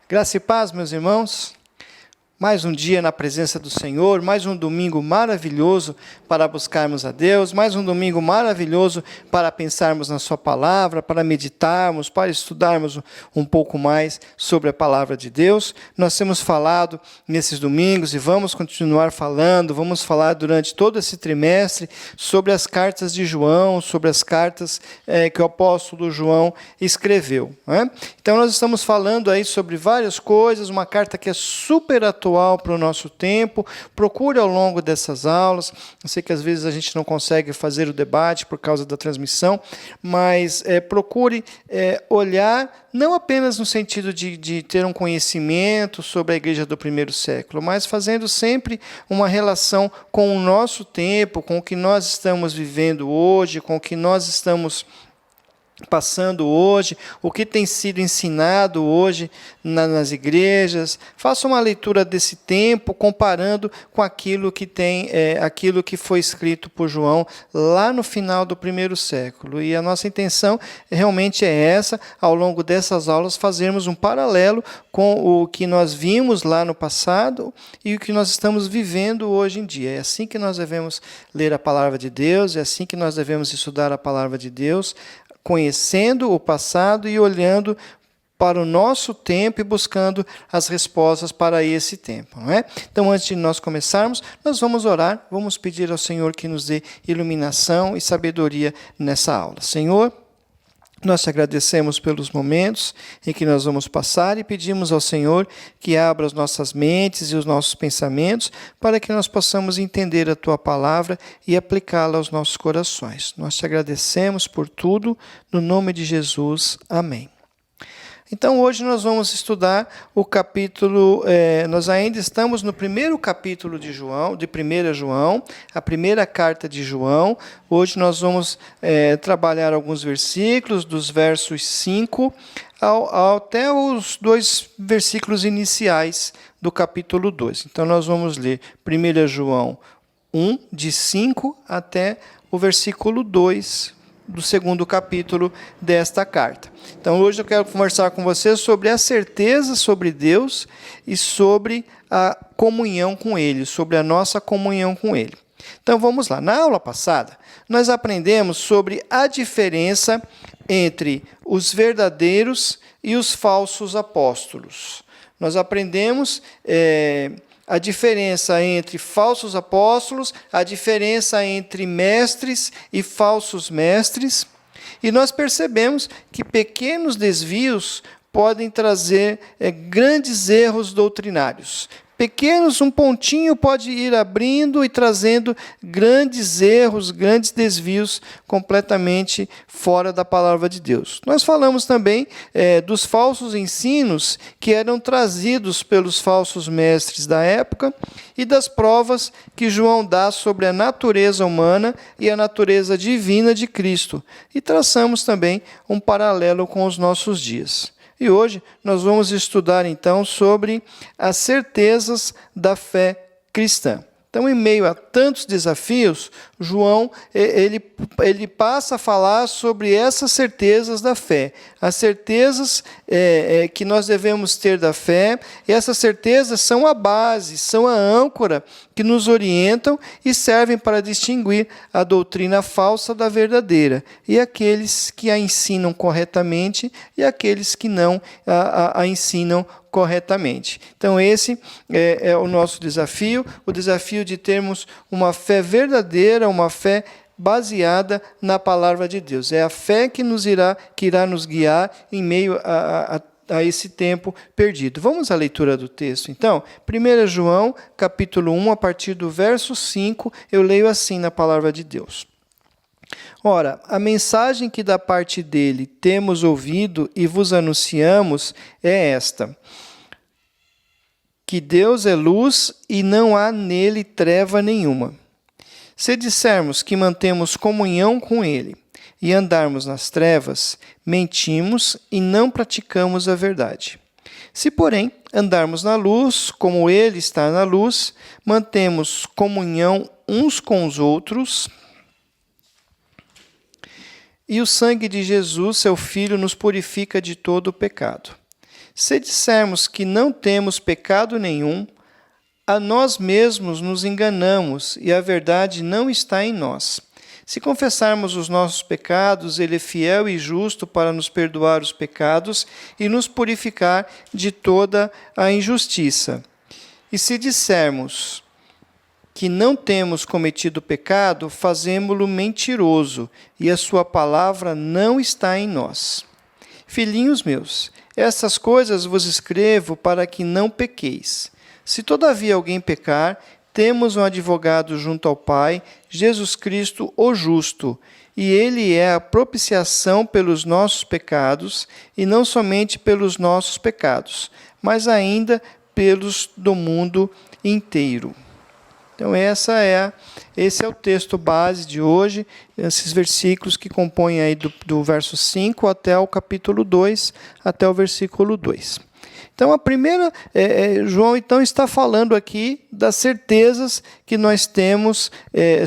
Graça e paz, meus irmãos. Mais um dia na presença do Senhor, mais um domingo maravilhoso para buscarmos a Deus, mais um domingo maravilhoso para pensarmos na sua palavra, para meditarmos, para estudarmos um pouco mais sobre a palavra de Deus. Nós temos falado nesses domingos e vamos continuar falando, vamos falar durante todo esse trimestre sobre as cartas de João, sobre as cartas que o apóstolo João escreveu, né? Então nós estamos falando aí sobre várias coisas, uma carta que é super atual para o nosso tempo. Procure ao longo dessas aulas. Eu sei que às vezes a gente não consegue fazer o debate por causa da transmissão, mas procure olhar não apenas no sentido de ter um conhecimento sobre a igreja do primeiro século, mas fazendo sempre uma relação com o nosso tempo, com o que nós estamos vivendo hoje, com o que nós estamos passando hoje, o que tem sido ensinado hoje nas igrejas. Faça uma leitura desse tempo, comparando com aquilo que foi escrito por João lá no final do primeiro século. E a nossa intenção realmente é essa, ao longo dessas aulas, fazermos um paralelo com o que nós vimos lá no passado e o que nós estamos vivendo hoje em dia. É assim que nós devemos ler a palavra de Deus, é assim que nós devemos estudar a palavra de Deus, conhecendo o passado e olhando para o nosso tempo e buscando as respostas para esse tempo, não é? Então, antes de nós começarmos, nós vamos orar, vamos pedir ao Senhor que nos dê iluminação e sabedoria nessa aula. Senhor, nós te agradecemos pelos momentos em que nós vamos passar e pedimos ao Senhor que abra as nossas mentes e os nossos pensamentos para que nós possamos entender a Tua palavra e aplicá-la aos nossos corações. Nós te agradecemos por tudo, no nome de Jesus. Amém. Então, hoje nós vamos estudar o capítulo, nós ainda estamos no primeiro capítulo de João, de 1 João, a primeira carta de João. Hoje nós vamos trabalhar alguns versículos, dos versos 5 até os 2 versículos iniciais do capítulo 2. Então, nós vamos ler 1 João 1, de 5 até o versículo 2 do segundo capítulo desta carta. Então, hoje eu quero conversar com vocês sobre a certeza sobre Deus e sobre a comunhão com Ele, sobre a nossa comunhão com Ele. Então, vamos lá. Na aula passada, nós aprendemos sobre a diferença entre os verdadeiros e os falsos apóstolos. Nós aprendemos a diferença entre falsos apóstolos, a diferença entre mestres e falsos mestres, e nós percebemos que pequenos desvios podem trazer grandes erros doutrinários. Pequenos, um pontinho pode ir abrindo e trazendo grandes erros, grandes desvios completamente fora da palavra de Deus. Nós falamos também dos falsos ensinos que eram trazidos pelos falsos mestres da época e das provas que João dá sobre a natureza humana e a natureza divina de Cristo. E traçamos também um paralelo com os nossos dias. E hoje nós vamos estudar então sobre as certezas da fé cristã. Então, em meio a tantos desafios, João ele passa a falar sobre essas certezas da fé. As certezas que nós devemos ter da fé, e essas certezas são a base, são a âncora que nos orientam e servem para distinguir a doutrina falsa da verdadeira, e aqueles que a ensinam corretamente e aqueles que não a ensinam corretamente. Então, esse é o nosso desafio, o desafio de termos uma fé verdadeira, uma fé baseada na palavra de Deus. É a fé que irá nos guiar em meio a esse tempo perdido. Vamos à leitura do texto, então. 1 João, capítulo 1, a partir do verso 5, eu leio assim na palavra de Deus. Ora, a mensagem que da parte dele temos ouvido e vos anunciamos é esta: que Deus é luz e não há nele treva nenhuma. Se dissermos que mantemos comunhão com ele e andarmos nas trevas, mentimos e não praticamos a verdade. Se, porém, andarmos na luz, como ele está na luz, mantemos comunhão uns com os outros, e o sangue de Jesus, seu Filho, nos purifica de todo o pecado. Se dissermos que não temos pecado nenhum, a nós mesmos nos enganamos e a verdade não está em nós. Se confessarmos os nossos pecados, Ele é fiel e justo para nos perdoar os pecados e nos purificar de toda a injustiça. E se dissermos que não temos cometido pecado, fazemo-lo mentiroso, e a sua palavra não está em nós. Filhinhos meus, essas coisas vos escrevo para que não pequeis. Se todavia alguém pecar, temos um advogado junto ao Pai, Jesus Cristo, o justo, e ele é a propiciação pelos nossos pecados, e não somente pelos nossos pecados, mas ainda pelos do mundo inteiro. Então esse é o texto base de hoje, esses versículos que compõem aí do verso 5 até o capítulo 2, até o versículo 2. Então, a primeira, João então está falando aqui das certezas que nós temos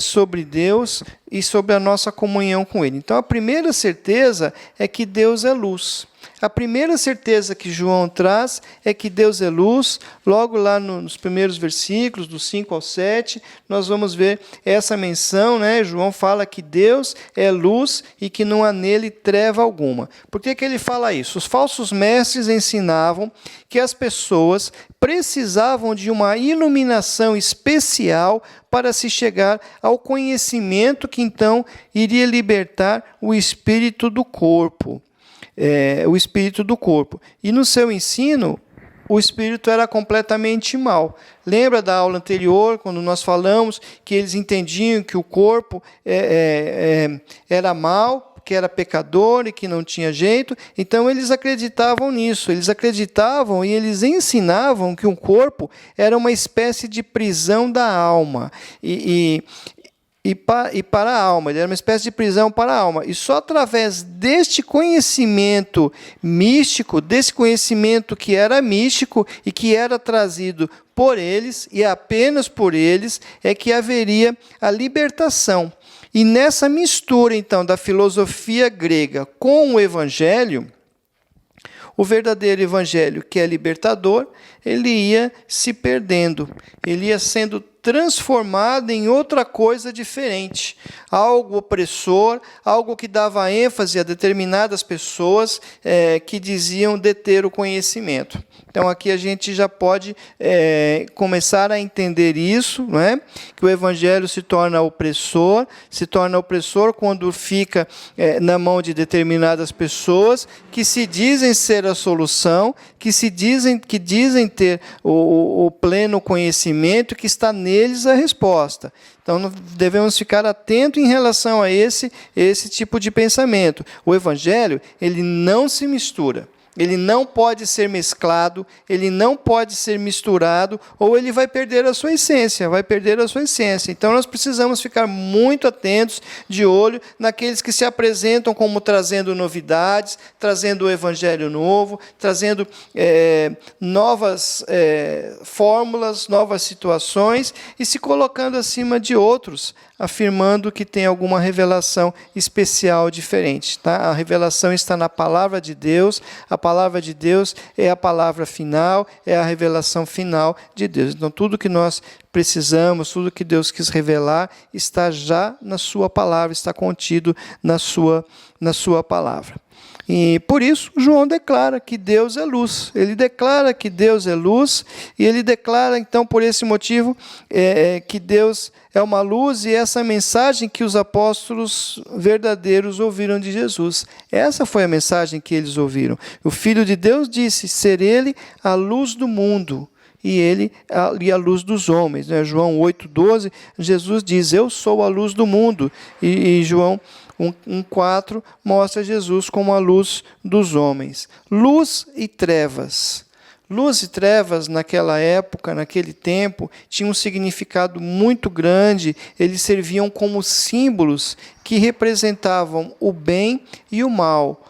sobre Deus e sobre a nossa comunhão com Ele. Então, a primeira certeza é que Deus é luz. A primeira certeza que João traz é que Deus é luz. Logo lá nos primeiros versículos, do 5 ao 7, nós vamos ver essa menção, né? João fala que Deus é luz e que não há nele treva alguma. Por que ele fala isso? Os falsos mestres ensinavam que as pessoas precisavam de uma iluminação especial para se chegar ao conhecimento que então iria libertar o espírito do corpo. O espírito do corpo. E no seu ensino, o espírito era completamente mau. Lembra da aula anterior, quando nós falamos que eles entendiam que o corpo era mau, que era pecador e que não tinha jeito? Então eles acreditavam nisso. Eles acreditavam e eles ensinavam que o corpo era uma espécie de prisão da alma. E para a alma, ele era uma espécie de prisão para a alma. E só através deste conhecimento místico, desse conhecimento que era místico e que era trazido por eles, e apenas por eles, é que haveria a libertação. E nessa mistura, então, da filosofia grega com o evangelho, o verdadeiro evangelho, que é libertador, ele ia se perdendo, ele ia sendo transformado em outra coisa diferente, algo opressor, algo que dava ênfase a determinadas pessoas que diziam deter o conhecimento. Então aqui a gente já pode começar a entender isso, não é? Que o evangelho se torna opressor quando fica na mão de determinadas pessoas que se dizem ser a solução, que dizem ter o pleno conhecimento, que está neles a resposta. Então, devemos ficar atentos em relação a esse tipo de pensamento. O evangelho, ele não se mistura. Ele não pode ser mesclado, ele não pode ser misturado, ou ele vai perder a sua essência, Então, nós precisamos ficar muito atentos, de olho, naqueles que se apresentam como trazendo novidades, trazendo o evangelho novo, trazendo novas fórmulas, novas situações, e se colocando acima de outros, afirmando que tem alguma revelação especial diferente. Tá? A revelação está na palavra de Deus, a palavra de Deus é a palavra final, é a revelação final de Deus. Então, tudo que nós precisamos, tudo que Deus quis revelar, está já na sua palavra, está contido na sua palavra. E por isso, João declara que Deus é luz. Ele declara que Deus é luz, e ele declara, então, por esse motivo, que Deus é uma luz, e essa mensagem que os apóstolos verdadeiros ouviram de Jesus. Essa foi a mensagem que eles ouviram. O Filho de Deus disse ser ele a luz do mundo, e ele a luz dos homens. Né? João 8,12, Jesus diz, eu sou a luz do mundo. E João 1,4 mostra Jesus como a luz dos homens. Luz e trevas. Luz e trevas naquela época, naquele tempo, tinham um significado muito grande. Eles serviam como símbolos que representavam o bem e o mal.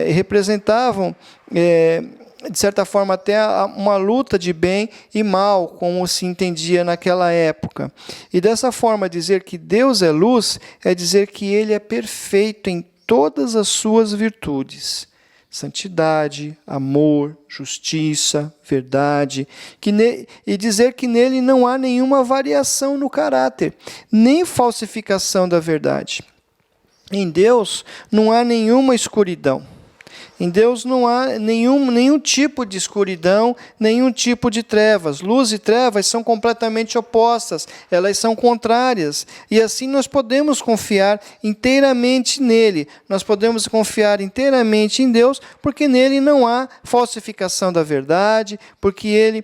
Representavam, de certa forma, até uma luta de bem e mal, como se entendia naquela época. E dessa forma, dizer que Deus é luz é dizer que Ele é perfeito em todas as suas virtudes. santidade, amor, justiça, verdade, e dizer que nele não há nenhuma variação no caráter, nem falsificação da verdade. Em Deus não há nenhuma escuridão. Em Deus não há nenhum tipo de escuridão, nenhum tipo de trevas. Luz e trevas são completamente opostas, elas são contrárias. E assim nós podemos confiar inteiramente nele. Nós podemos confiar inteiramente em Deus, porque nele não há falsificação da verdade, porque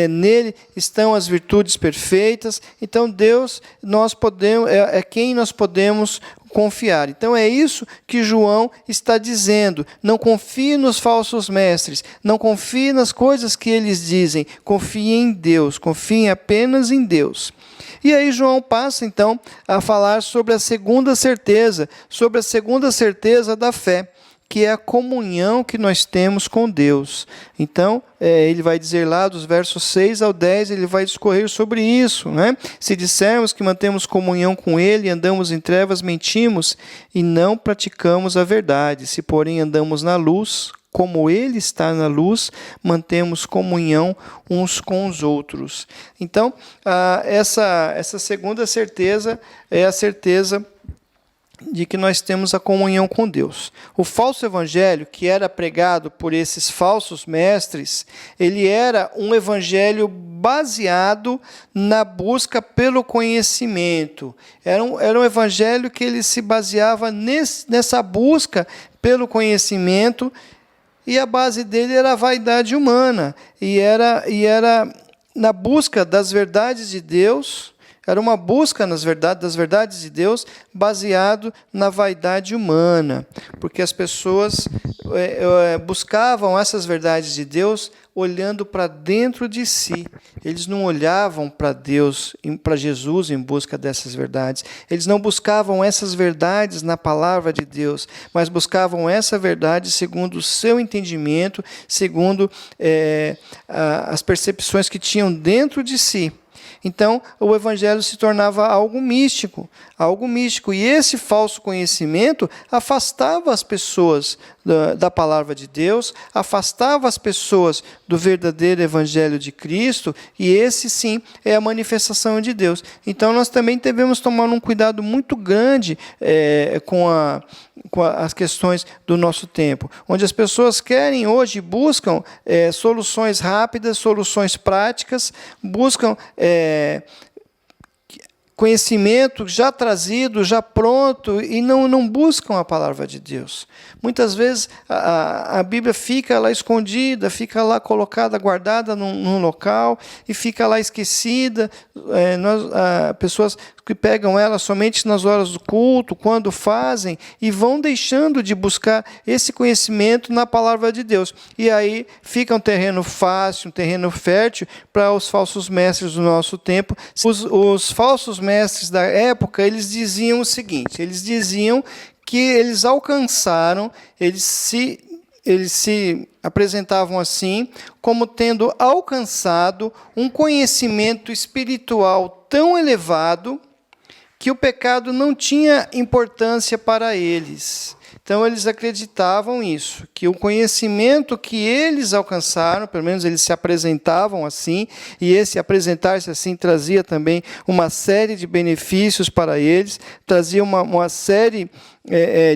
nele estão as virtudes perfeitas. Então Deus é quem nós podemos confiar. Então é isso que João está dizendo. Não confie nos falsos mestres, não confie nas coisas que eles dizem, confie em Deus, confie apenas em Deus. E aí João passa então a falar sobre a segunda certeza da fé, que é a comunhão que nós temos com Deus. Então, ele vai dizer lá, dos versos 6 ao 10, ele vai discorrer sobre isso, né? Se dissermos que mantemos comunhão com Ele e andamos em trevas, mentimos e não praticamos a verdade. Se, porém, andamos na luz, como Ele está na luz, mantemos comunhão uns com os outros. Então, essa segunda certeza é a certeza de que nós temos a comunhão com Deus. O falso evangelho que era pregado por esses falsos mestres, ele era um evangelho baseado na busca pelo conhecimento. Era um evangelho que ele se baseava nessa busca pelo conhecimento, e a base dele era a vaidade humana, e era na busca das verdades de Deus. Era uma busca das verdades de Deus baseado na vaidade humana, porque as pessoas buscavam essas verdades de Deus olhando para dentro de si. Eles não olhavam para Deus, para Jesus em busca dessas verdades. Eles não buscavam essas verdades na palavra de Deus, mas buscavam essa verdade segundo o seu entendimento, segundo as percepções que tinham dentro de si. Então, o evangelho se tornava algo místico, e esse falso conhecimento afastava as pessoas da palavra de Deus, afastava as pessoas do verdadeiro evangelho de Cristo, e esse sim é a manifestação de Deus. Então, nós também devemos tomar um cuidado muito grande com as questões do nosso tempo, onde as pessoas querem hoje, buscam soluções rápidas, soluções práticas, buscam conhecimento já trazido, já pronto, e não buscam a palavra de Deus. Muitas vezes a Bíblia fica lá escondida, fica lá colocada, guardada num local, e fica lá esquecida. Pessoas que pegam ela somente nas horas do culto, quando fazem, e vão deixando de buscar esse conhecimento na palavra de Deus. E aí fica um terreno fácil, um terreno fértil para os falsos mestres do nosso tempo. Os falsos mestres da época, eles diziam o seguinte: eles diziam que eles alcançaram, eles se apresentavam assim, como tendo alcançado um conhecimento espiritual tão elevado que o pecado não tinha importância para eles. Então, eles acreditavam isso, que o conhecimento que eles alcançaram, pelo menos eles se apresentavam assim, e esse apresentar-se assim trazia também uma série de benefícios para eles, trazia uma série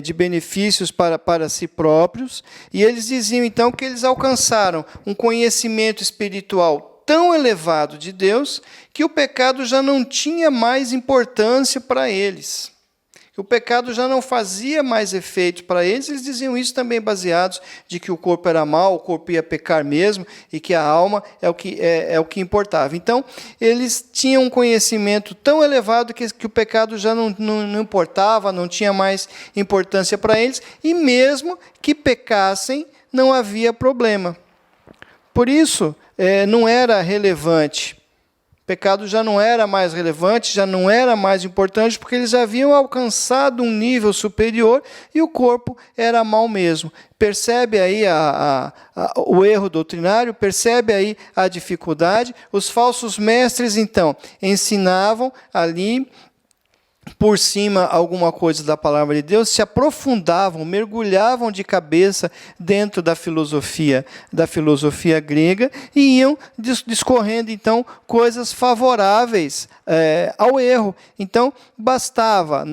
de benefícios para si próprios, e eles diziam, então, que eles alcançaram um conhecimento espiritual tão elevado de Deus que o pecado já não tinha mais importância para eles. Que o pecado já não fazia mais efeito para eles. Eles diziam isso também baseados de que o corpo era mau, o corpo ia pecar mesmo, e que a alma é o que importava. Então, eles tinham um conhecimento tão elevado que o pecado já não importava, não tinha mais importância para eles, e mesmo que pecassem, não havia problema. Por isso, não era relevante. O pecado já não era mais relevante, já não era mais importante, porque eles haviam alcançado um nível superior e o corpo era mau mesmo. Percebe aí o erro doutrinário, percebe aí a dificuldade. Os falsos mestres, então, ensinavam ali por cima alguma coisa da palavra de Deus, se aprofundavam, mergulhavam de cabeça dentro da filosofia grega e iam discorrendo, então, coisas favoráveis ao erro. Então, bastava,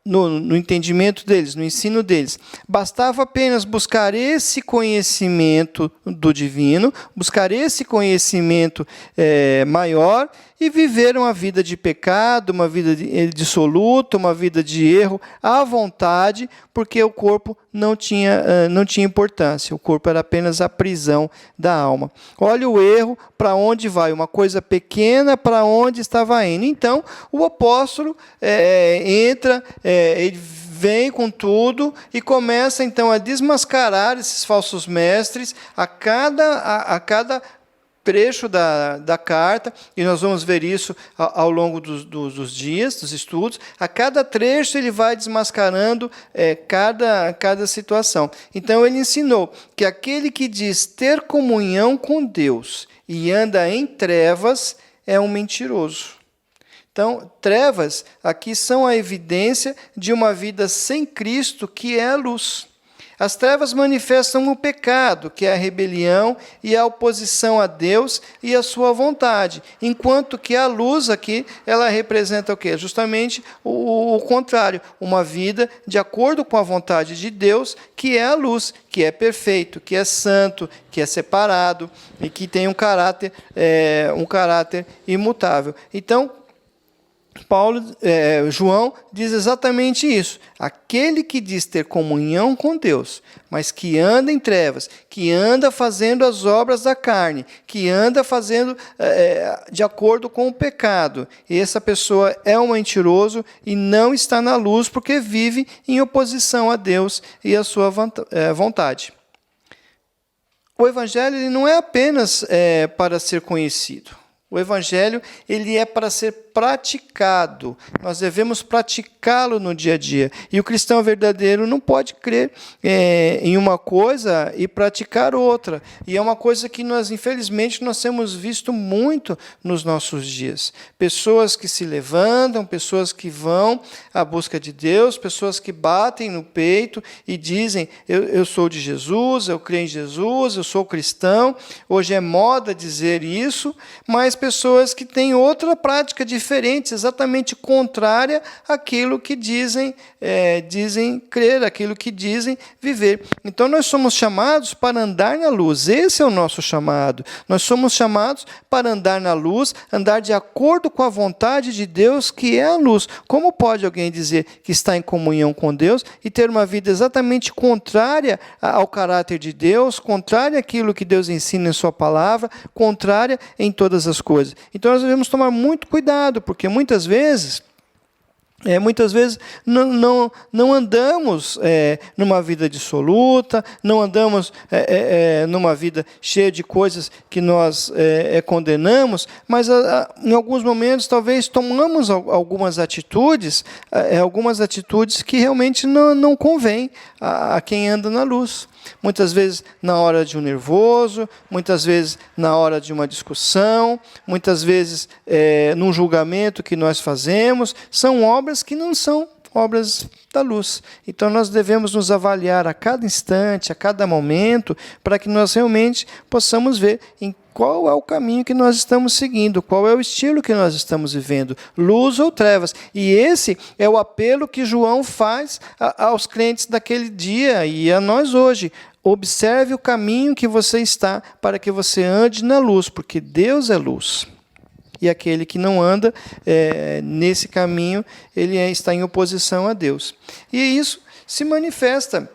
no entendimento deles, no ensino deles, bastava apenas buscar esse conhecimento do divino, buscar esse conhecimento maior e viver uma vida de pecado, uma vida dissoluta, uma vida de erro à vontade, porque o corpo não tinha importância, o corpo era apenas a prisão da alma. Olha o erro, para onde vai, uma coisa pequena para onde estava indo. Então, o apóstolo entra, ele vem com tudo e começa então a desmascarar esses falsos mestres a cada trecho da carta, e nós vamos ver isso ao longo dos dias, dos estudos. A cada trecho ele vai desmascarando cada situação. Então ele ensinou que aquele que diz ter comunhão com Deus e anda em trevas é um mentiroso. Então, trevas aqui são a evidência de uma vida sem Cristo, que é a luz. As trevas manifestam o pecado, que é a rebelião e a oposição a Deus e a sua vontade, enquanto que a luz aqui, ela representa o quê? Justamente o contrário, uma vida de acordo com a vontade de Deus, que é a luz, que é perfeito, que é santo, que é separado e que tem um caráter imutável. Então, João diz exatamente isso. Aquele que diz ter comunhão com Deus, mas que anda em trevas, que anda fazendo as obras da carne, que anda fazendo de acordo com o pecado, essa pessoa é um mentiroso e não está na luz porque vive em oposição a Deus e a sua vontade. O Evangelho ele não é apenas para ser conhecido. O Evangelho ele é para ser praticado. Nós devemos praticá-lo no dia a dia. E o cristão verdadeiro não pode crer em uma coisa e praticar outra. E é uma coisa que infelizmente, temos visto muito nos nossos dias. Pessoas que se levantam, pessoas que vão à busca de Deus, pessoas que batem no peito e dizem, eu sou de Jesus, eu creio em Jesus, eu sou cristão. Hoje é moda dizer isso, mas pessoas que têm outra prática diferente, exatamente contrária àquilo que dizem crer, àquilo que dizem viver. Então nós somos chamados para andar na luz, esse é o nosso chamado. Nós somos chamados para andar na luz, andar de acordo com a vontade de Deus, que é a luz. Como pode alguém dizer que está em comunhão com Deus e ter uma vida exatamente contrária ao caráter de Deus, contrária àquilo que Deus ensina em sua palavra, contrária em todas as coisas? Então nós devemos tomar muito cuidado, porque muitas vezes não andamos numa vida dissoluta, não andamos numa vida cheia de coisas que nós condenamos, mas em alguns momentos talvez tomamos algumas atitudes que realmente não convêm a quem anda na luz. Muitas vezes na hora de um nervoso, muitas vezes na hora de uma discussão, muitas vezes num julgamento que nós fazemos, são obras que não são obras da luz. Então nós devemos nos avaliar a cada instante, a cada momento, para que nós realmente possamos ver em qual é o caminho que nós estamos seguindo, qual é o estilo que nós estamos vivendo, luz ou trevas. E esse é o apelo que João faz aos crentes daquele dia e a nós hoje. Observe o caminho que você está para que você ande na luz, porque Deus é luz. E aquele que não anda nesse caminho, ele está em oposição a Deus. E isso se manifesta.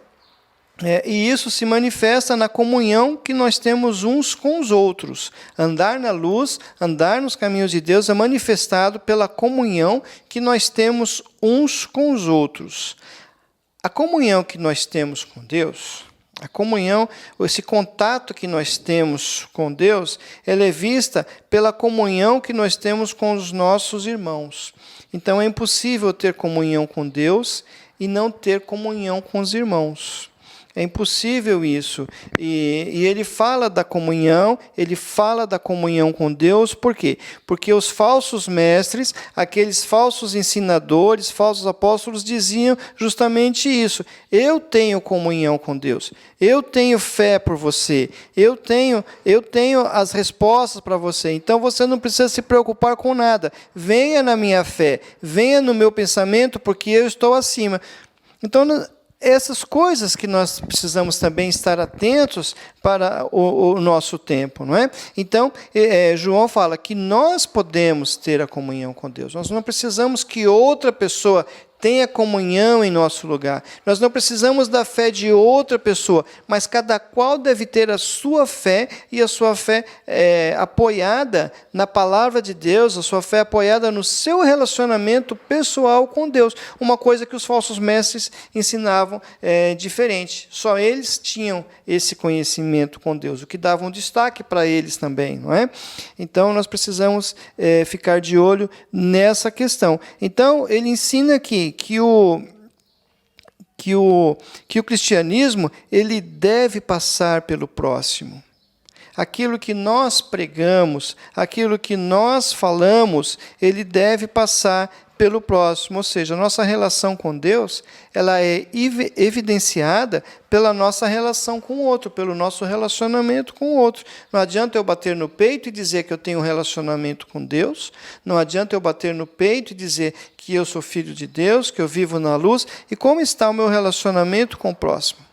Isso se manifesta na comunhão que nós temos uns com os outros. Andar na luz, andar nos caminhos de Deus é manifestado pela comunhão que nós temos uns com os outros. A comunhão que nós temos com Deus, a comunhão, esse contato que nós temos com Deus, ela é vista pela comunhão que nós temos com os nossos irmãos. Então é impossível ter comunhão com Deus e não ter comunhão com os irmãos. É impossível isso. E ele fala da comunhão, com Deus, por quê? Porque os falsos mestres, aqueles falsos ensinadores, falsos apóstolos, diziam justamente isso. Eu tenho comunhão com Deus, eu tenho fé por você, eu tenho as respostas para você, então você não precisa se preocupar com nada. Venha na minha fé, venha no meu pensamento, porque eu estou acima. Então, essas coisas que nós precisamos também estar atentos para o nosso tempo, não é? Então, João fala que nós podemos ter a comunhão com Deus. Nós não precisamos que outra pessoa tenha comunhão em nosso lugar. Nós não precisamos da fé de outra pessoa, mas cada qual deve ter a sua fé, e a sua fé apoiada na palavra de Deus, a sua fé apoiada no seu relacionamento pessoal com Deus. Uma coisa que os falsos mestres ensinavam diferente. Só eles tinham esse conhecimento com Deus, o que dava um destaque para eles também, não é? Então, nós precisamos ficar de olho nessa questão. Então, ele ensina aqui que o cristianismo ele deve passar pelo próximo. Aquilo que nós pregamos, aquilo que nós falamos, ele deve passar pelo próximo. Ou seja, a nossa relação com Deus, ela é evidenciada pela nossa relação com o outro, pelo nosso relacionamento com o outro. Não adianta eu bater no peito e dizer que eu tenho um relacionamento com Deus, não adianta eu bater no peito e dizer que eu sou filho de Deus, que eu vivo na luz. E como está o meu relacionamento com o próximo?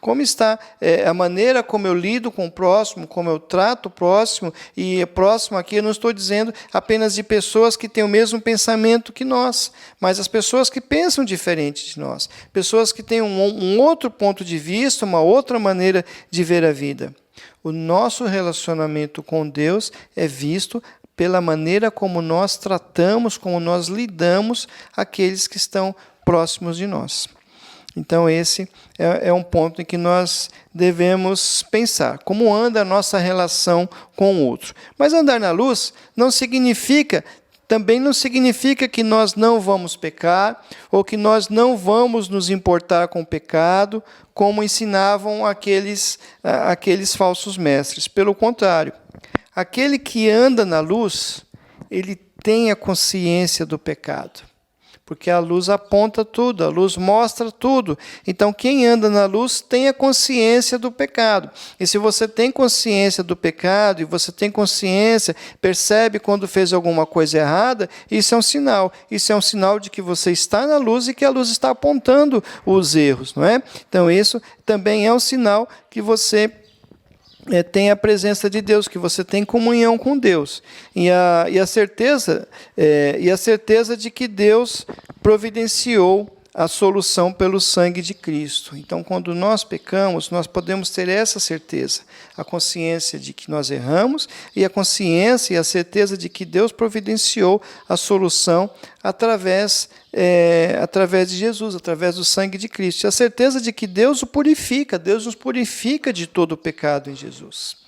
Como está a maneira como eu lido com o próximo, como eu trato o próximo? E próximo aqui eu não estou dizendo apenas de pessoas que têm o mesmo pensamento que nós, mas as pessoas que pensam diferente de nós, pessoas que têm um outro ponto de vista, uma outra maneira de ver a vida. O nosso relacionamento com Deus é visto pela maneira como nós tratamos, como nós lidamos aqueles que estão próximos de nós. Então, esse é um ponto em que nós devemos pensar. Como anda a nossa relação com o outro? Mas andar na luz também não significa que nós não vamos pecar, ou que nós não vamos nos importar com o pecado, como ensinavam aqueles falsos mestres. Pelo contrário, aquele que anda na luz, ele tem a consciência do pecado. Porque a luz aponta tudo, a luz mostra tudo. Então, quem anda na luz tem a consciência do pecado. E se você tem consciência do pecado, e você tem consciência, percebe quando fez alguma coisa errada, isso é um sinal. Isso é um sinal de que você está na luz e que a luz está apontando os erros, não é? Então, isso também é um sinal que você tem a presença de Deus, que você tem comunhão com Deus. E a certeza de que Deus providenciou a solução pelo sangue de Cristo. Então, quando nós pecamos, nós podemos ter essa certeza, a consciência de que nós erramos e a consciência e a certeza de que Deus providenciou a solução através de Jesus, através do sangue de Cristo. E a certeza de que Deus o purifica, Deus nos purifica de todo o pecado em Jesus.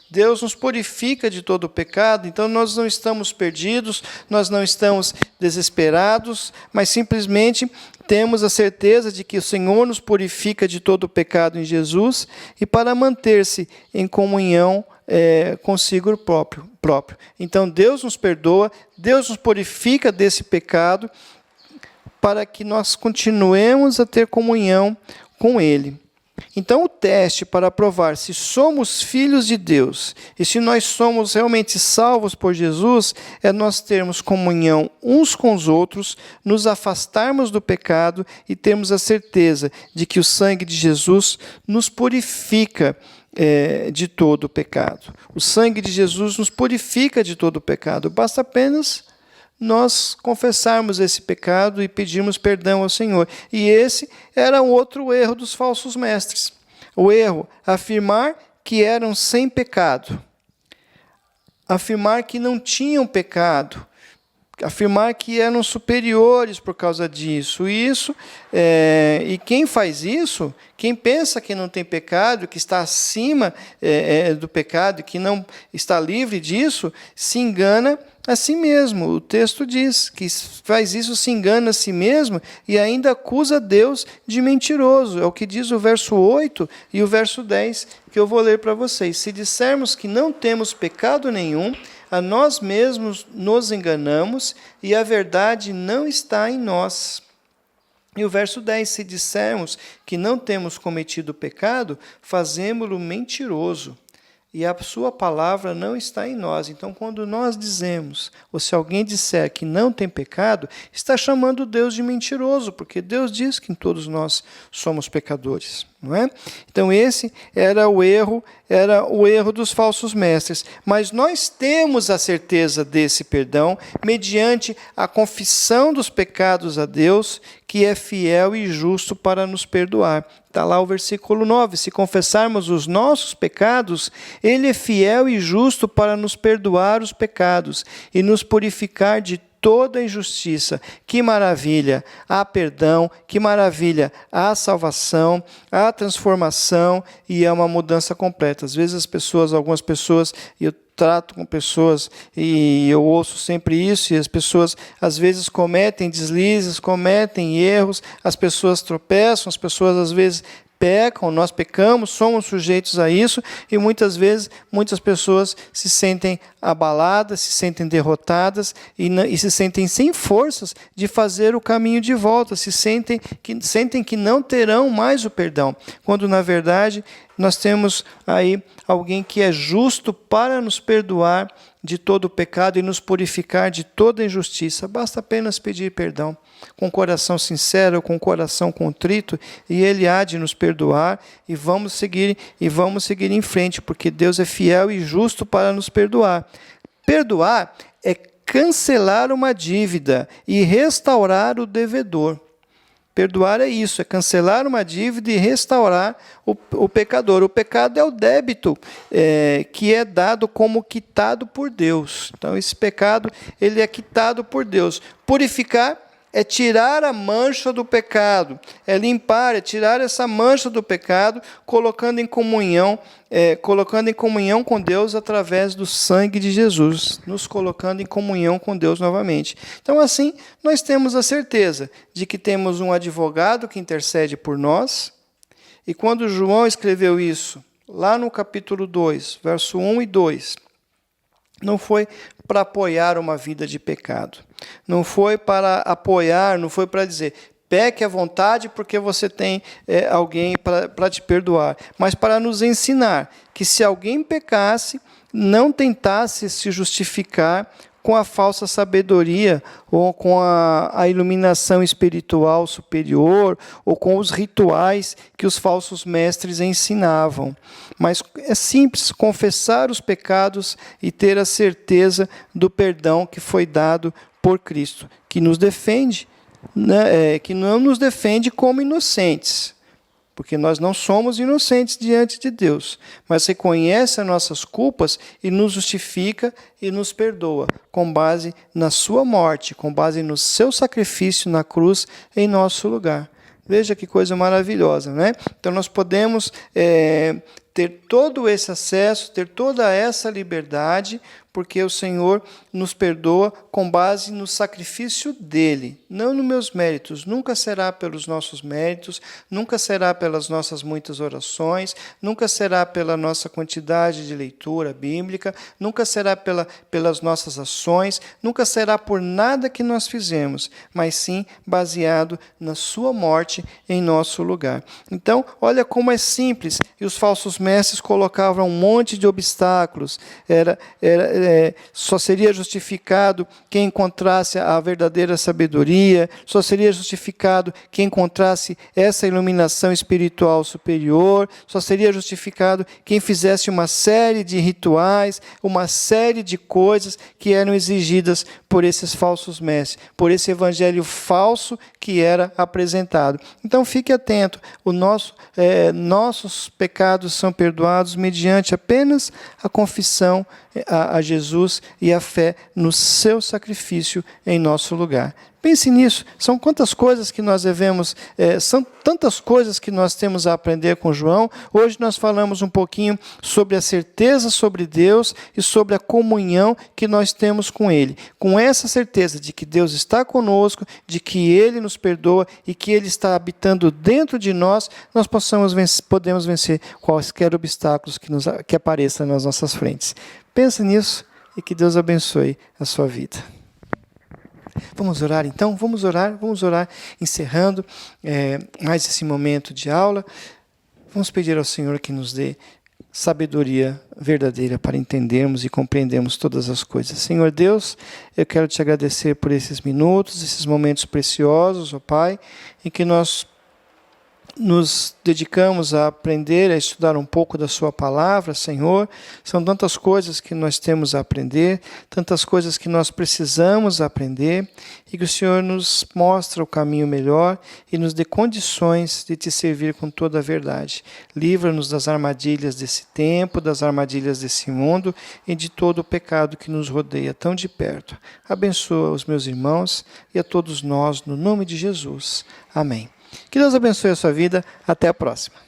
Deus nos purifica de todo o pecado, então nós não estamos perdidos, nós não estamos desesperados, mas simplesmente temos a certeza de que o Senhor nos purifica de todo o pecado em Jesus, e para manter-se em comunhão consigo próprio. Então Deus nos perdoa, Deus nos purifica desse pecado, para que nós continuemos a ter comunhão com Ele. Então, o teste para provar se somos filhos de Deus e se nós somos realmente salvos por Jesus é nós termos comunhão uns com os outros, nos afastarmos do pecado e termos a certeza de que o sangue de Jesus nos purifica de todo o pecado. O sangue de Jesus nos purifica de todo o pecado. Basta apenas nós confessarmos esse pecado e pedirmos perdão ao Senhor. E esse era um outro erro dos falsos mestres. O erro, afirmar que eram sem pecado. Afirmar que não tinham pecado. afirmar que eram superiores por causa disso. E quem faz isso, quem pensa que não tem pecado, que está acima do pecado, que não está livre disso, se engana a si mesmo. O texto diz que faz isso, se engana a si mesmo e ainda acusa Deus de mentiroso. É o que diz o verso 8 e o verso 10, que eu vou ler para vocês. Se dissermos que não temos pecado nenhum, a nós mesmos nos enganamos e a verdade não está em nós. E o verso 10, se dissermos que não temos cometido pecado, fazemo-lo mentiroso, e a sua palavra não está em nós. Então, quando nós dizemos, ou se alguém disser que não tem pecado, está chamando Deus de mentiroso, porque Deus diz que todos nós somos pecadores, não é? Então, esse era o erro dos falsos mestres. Mas nós temos a certeza desse perdão mediante a confissão dos pecados a Deus, que é fiel e justo para nos perdoar. Está lá o versículo 9. Se confessarmos os nossos pecados, Ele é fiel e justo para nos perdoar os pecados e nos purificar de toda injustiça. Que maravilha! Há perdão, que maravilha! Há salvação, há transformação e há uma mudança completa. Às vezes algumas pessoas, eu trato com pessoas e eu ouço sempre isso, e as pessoas às vezes cometem deslizes, cometem erros, as pessoas tropeçam, as pessoas às vezes pecam, nós pecamos, somos sujeitos a isso, e muitas vezes muitas pessoas se sentem abaladas, se sentem derrotadas e se sentem sem forças de fazer o caminho de volta, sentem que não terão mais o perdão, quando na verdade nós temos aí alguém que é justo para nos perdoar de todo o pecado e nos purificar de toda injustiça. Basta apenas pedir perdão, com coração sincero, com coração contrito, e Ele há de nos perdoar, e vamos seguir em frente, porque Deus é fiel e justo para nos perdoar. Perdoar é cancelar uma dívida e restaurar o devedor. Perdoar é isso, é cancelar uma dívida e restaurar o pecador. O pecado é o débito que é dado como quitado por Deus. Então, esse pecado ele é quitado por Deus. Purificar é tirar a mancha do pecado, é limpar, é tirar essa mancha do pecado, colocando em comunhão com Deus através do sangue de Jesus, nos colocando em comunhão com Deus novamente. Então, assim, nós temos a certeza de que temos um advogado que intercede por nós, e quando João escreveu isso, lá no capítulo 2, verso 1 e 2, não foi para apoiar uma vida de pecado. Não foi para apoiar, não foi para dizer, peque à vontade porque você tem alguém para te perdoar. Mas para nos ensinar que se alguém pecasse, não tentasse se justificar com a falsa sabedoria ou com a iluminação espiritual superior ou com os rituais que os falsos mestres ensinavam. Mas é simples confessar os pecados e ter a certeza do perdão que foi dado por Cristo, que nos defende, né, que não nos defende como inocentes, porque nós não somos inocentes diante de Deus, mas reconhece as nossas culpas e nos justifica e nos perdoa, com base na sua morte, com base no seu sacrifício na cruz em nosso lugar. Veja que coisa maravilhosa, né? Então nós podemos ter todo esse acesso, ter toda essa liberdade, porque o Senhor nos perdoa com base no sacrifício dele, não nos meus méritos. Nunca será pelos nossos méritos, nunca será pelas nossas muitas orações, nunca será pela nossa quantidade de leitura bíblica, nunca será pelas nossas ações, nunca será por nada que nós fizemos, mas sim baseado na sua morte em nosso lugar. Então, olha como é simples, e os falsos mestres colocavam um monte de obstáculos, só seria justificado quem encontrasse a verdadeira sabedoria, só seria justificado quem encontrasse essa iluminação espiritual superior, só seria justificado quem fizesse uma série de rituais, uma série de coisas que eram exigidas por esses falsos mestres, por esse evangelho falso que era apresentado. Então fique atento, nossos pecados são perdoados mediante apenas a confissão a Jesus e a fé no seu sacrifício em nosso lugar. Pense nisso, são quantas coisas que nós devemos, são tantas coisas que nós temos a aprender com João. Hoje nós falamos um pouquinho sobre a certeza sobre Deus e sobre a comunhão que nós temos com Ele. Com essa certeza de que Deus está conosco, de que Ele nos perdoa e que Ele está habitando dentro de nós, nós podemos vencer quaisquer obstáculos que apareçam nas nossas frentes. Pense nisso e que Deus abençoe a sua vida. Vamos orar então? Vamos orar, encerrando mais esse momento de aula. Vamos pedir ao Senhor que nos dê sabedoria verdadeira para entendermos e compreendermos todas as coisas. Senhor Deus, eu quero te agradecer por esses minutos, esses momentos preciosos, ó Pai, em que nós nos dedicamos a aprender, a estudar um pouco da sua palavra, Senhor. São tantas coisas que nós temos a aprender, tantas coisas que nós precisamos aprender, e que o Senhor nos mostra o caminho melhor e nos dê condições de te servir com toda a verdade. Livra-nos das armadilhas desse tempo, das armadilhas desse mundo e de todo o pecado que nos rodeia tão de perto. Abençoa os meus irmãos e a todos nós, no nome de Jesus. Amém. Que Deus abençoe a sua vida. Até a próxima.